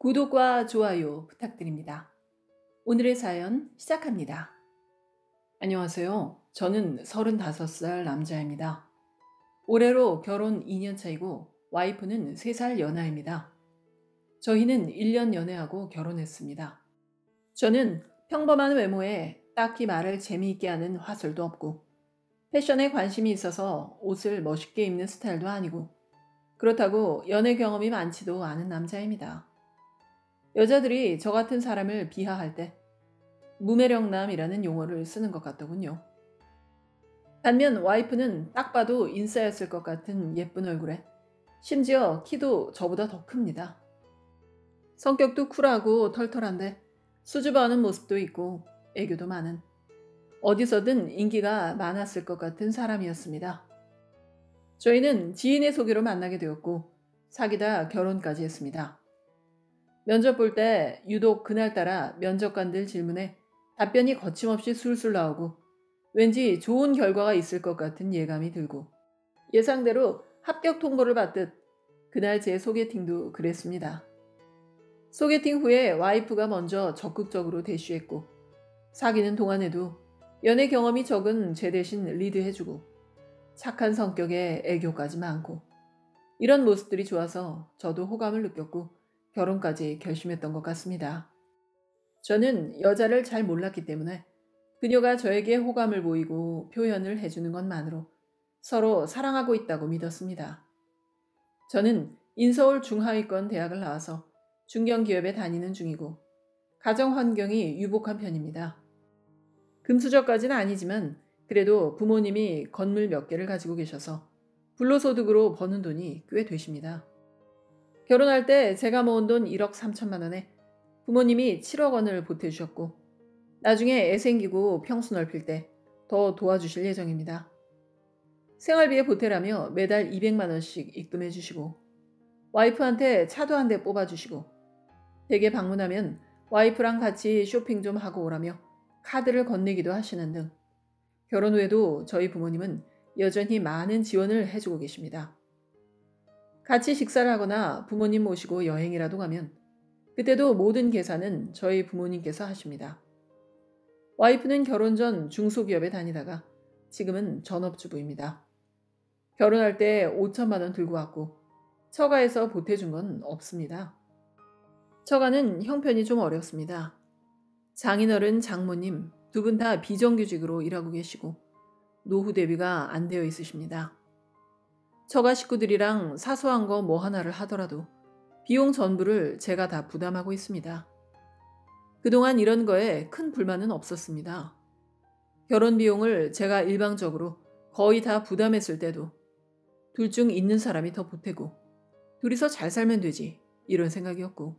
구독과 좋아요 부탁드립니다. 오늘의 사연 시작합니다. 안녕하세요. 저는 35살 남자입니다. 올해로 결혼 2년 차이고 와이프는 3살 연하입니다. 저희는 1년 연애하고 결혼했습니다. 저는 평범한 외모에 딱히 말을 재미있게 하는 화술도 없고 패션에 관심이 있어서 옷을 멋있게 입는 스타일도 아니고 그렇다고 연애 경험이 많지도 않은 남자입니다. 여자들이 저 같은 사람을 비하할 때 무매력남이라는 용어를 쓰는 것 같더군요. 반면 와이프는 딱 봐도 인싸였을 것 같은 예쁜 얼굴에 심지어 키도 저보다 더 큽니다. 성격도 쿨하고 털털한데 수줍어하는 모습도 있고 애교도 많은 어디서든 인기가 많았을 것 같은 사람이었습니다. 저희는 지인의 소개로 만나게 되었고 사귀다 결혼까지 했습니다. 면접 볼 때 유독 그날따라 면접관들 질문에 답변이 거침없이 술술 나오고 왠지 좋은 결과가 있을 것 같은 예감이 들고 예상대로 합격 통보를 받듯 그날 제 소개팅도 그랬습니다. 소개팅 후에 와이프가 먼저 적극적으로 대쉬했고 사귀는 동안에도 연애 경험이 적은 제 대신 리드해주고 착한 성격에 애교까지 많고 이런 모습들이 좋아서 저도 호감을 느꼈고 결혼까지 결심했던 것 같습니다. 저는 여자를 잘 몰랐기 때문에 그녀가 저에게 호감을 보이고 표현을 해주는 것만으로 서로 사랑하고 있다고 믿었습니다. 저는 인서울 중하위권 대학을 나와서 중견기업에 다니는 중이고 가정 환경이 유복한 편입니다. 금수저까지는 아니지만 그래도 부모님이 건물 몇 개를 가지고 계셔서 불로소득으로 버는 돈이 꽤 되십니다. 결혼할 때 제가 모은 돈 1억 3천만 원에 부모님이 7억 원을 보태주셨고 나중에 애 생기고 평수 넓힐 때 더 도와주실 예정입니다. 생활비에 보태라며 매달 200만 원씩 입금해 주시고 와이프한테 차도 한 대 뽑아주시고 댁에 방문하면 와이프랑 같이 쇼핑 좀 하고 오라며 카드를 건네기도 하시는 등 결혼 후에도 저희 부모님은 여전히 많은 지원을 해주고 계십니다. 같이 식사를 하거나 부모님 모시고 여행이라도 가면 그때도 모든 계산은 저희 부모님께서 하십니다. 와이프는 결혼 전 중소기업에 다니다가 지금은 전업주부입니다. 결혼할 때 5천만 원 들고 왔고 처가에서 보태준 건 없습니다. 처가는 형편이 좀 어렵습니다. 장인어른, 장모님 두 분 다 비정규직으로 일하고 계시고 노후 대비가 안 되어 있으십니다. 처가 식구들이랑 사소한 거 뭐 하나를 하더라도 비용 전부를 제가 다 부담하고 있습니다. 그동안 이런 거에 큰 불만은 없었습니다. 결혼 비용을 제가 일방적으로 거의 다 부담했을 때도 둘 중 있는 사람이 더 보태고 둘이서 잘 살면 되지 이런 생각이었고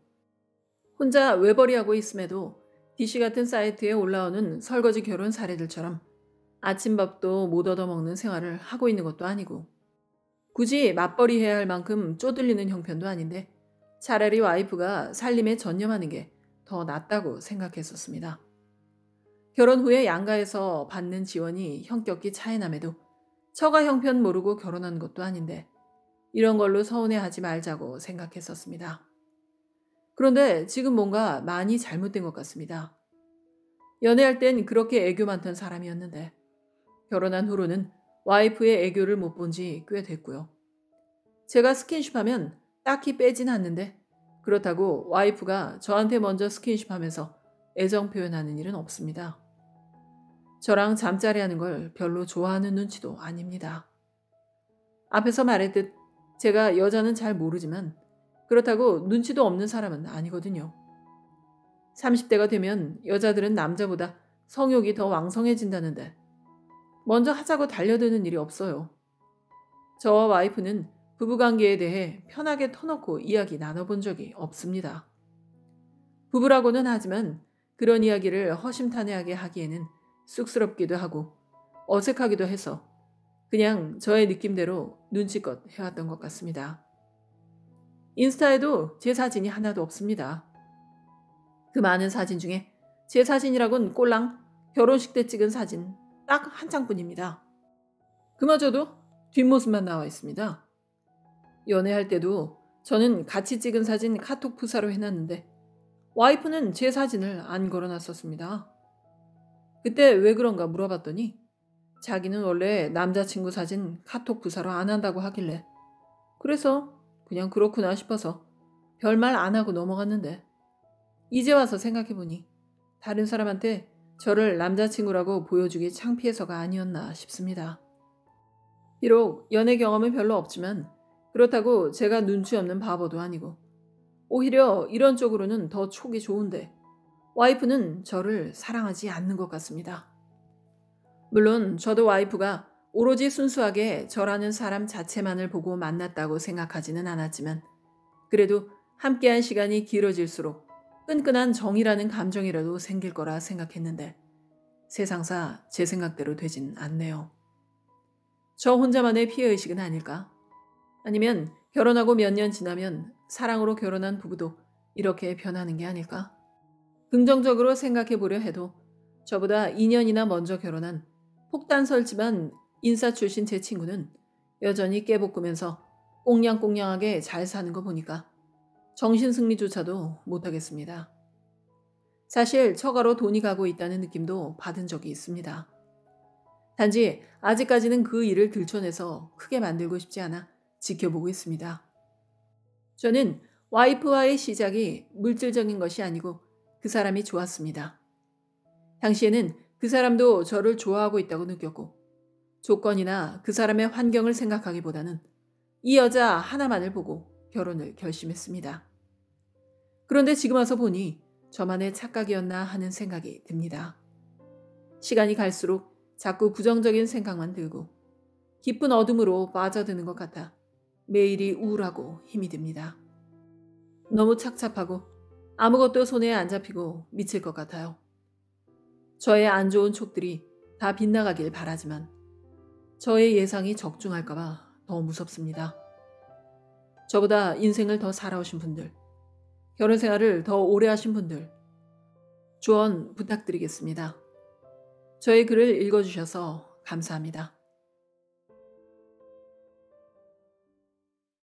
혼자 외벌이하고 있음에도 DC 같은 사이트에 올라오는 설거지 결혼 사례들처럼 아침밥도 못 얻어먹는 생활을 하고 있는 것도 아니고 굳이 맞벌이 해야 할 만큼 쪼들리는 형편도 아닌데 차라리 와이프가 살림에 전념하는 게 더 낫다고 생각했었습니다. 결혼 후에 양가에서 받는 지원이 형격이 차이남에도 처가 형편 모르고 결혼한 것도 아닌데 이런 걸로 서운해하지 말자고 생각했었습니다. 그런데 지금 뭔가 많이 잘못된 것 같습니다. 연애할 땐 그렇게 애교 많던 사람이었는데 결혼한 후로는 와이프의 애교를 못 본 지 꽤 됐고요. 제가 스킨십하면 딱히 빼진 않는데 그렇다고 와이프가 저한테 먼저 스킨십하면서 애정 표현하는 일은 없습니다. 저랑 잠자리 하는 걸 별로 좋아하는 눈치도 아닙니다. 앞에서 말했듯 제가 여자는 잘 모르지만 그렇다고 눈치도 없는 사람은 아니거든요. 30대가 되면 여자들은 남자보다 성욕이 더 왕성해진다는데 먼저 하자고 달려드는 일이 없어요. 저와 와이프는 부부관계에 대해 편하게 터놓고 이야기 나눠본 적이 없습니다. 부부라고는 하지만 그런 이야기를 허심탄회하게 하기에는 쑥스럽기도 하고 어색하기도 해서 그냥 저의 느낌대로 눈치껏 해왔던 것 같습니다. 인스타에도 제 사진이 하나도 없습니다. 그 많은 사진 중에 제 사진이라곤 꼴랑 결혼식 때 찍은 사진 딱 한 장뿐입니다. 그마저도 뒷모습만 나와 있습니다. 연애할 때도 저는 같이 찍은 사진 카톡 프사로 해놨는데 와이프는 제 사진을 안 걸어놨었습니다. 그때 왜 그런가 물어봤더니 자기는 원래 남자친구 사진 카톡 프사로 안 한다고 하길래 그래서 그냥 그렇구나 싶어서 별말 안 하고 넘어갔는데 이제 와서 생각해보니 다른 사람한테 저를 남자친구라고 보여주기 창피해서가 아니었나 싶습니다. 비록 연애 경험은 별로 없지만 그렇다고 제가 눈치 없는 바보도 아니고 오히려 이런 쪽으로는 더 촉이 좋은데 와이프는 저를 사랑하지 않는 것 같습니다. 물론 저도 와이프가 오로지 순수하게 저라는 사람 자체만을 보고 만났다고 생각하지는 않았지만 그래도 함께한 시간이 길어질수록 끈끈한 정이라는 감정이라도 생길 거라 생각했는데 세상사 제 생각대로 되진 않네요. 저 혼자만의 피해의식은 아닐까? 아니면 결혼하고 몇 년 지나면 사랑으로 결혼한 부부도 이렇게 변하는 게 아닐까? 긍정적으로 생각해 보려 해도 저보다 2년이나 먼저 결혼한 폭탄설치만 인사 출신 제 친구는 여전히 깨볶으면서 꽁냥꽁냥하게 잘 사는 거 보니까 정신승리조차도 못하겠습니다. 사실 처가로 돈이 가고 있다는 느낌도 받은 적이 있습니다. 단지 아직까지는 그 일을 들춰내서 크게 만들고 싶지 않아 지켜보고 있습니다. 저는 와이프와의 시작이 물질적인 것이 아니고 그 사람이 좋았습니다. 당시에는 그 사람도 저를 좋아하고 있다고 느꼈고 조건이나 그 사람의 환경을 생각하기보다는 이 여자 하나만을 보고 결혼을 결심했습니다. 그런데 지금 와서 보니 저만의 착각이었나 하는 생각이 듭니다. 시간이 갈수록 자꾸 부정적인 생각만 들고 깊은 어둠으로 빠져드는 것 같아 매일이 우울하고 힘이 듭니다. 너무 착잡하고 아무것도 손에 안 잡히고 미칠 것 같아요. 저의 안 좋은 촉들이 다 빗나가길 바라지만 저의 예상이 적중할까봐 더 무섭습니다. 저보다 인생을 더 살아오신 분들, 결혼 생활을 더 오래 하신 분들, 조언 부탁드리겠습니다. 저의 글을 읽어주셔서 감사합니다.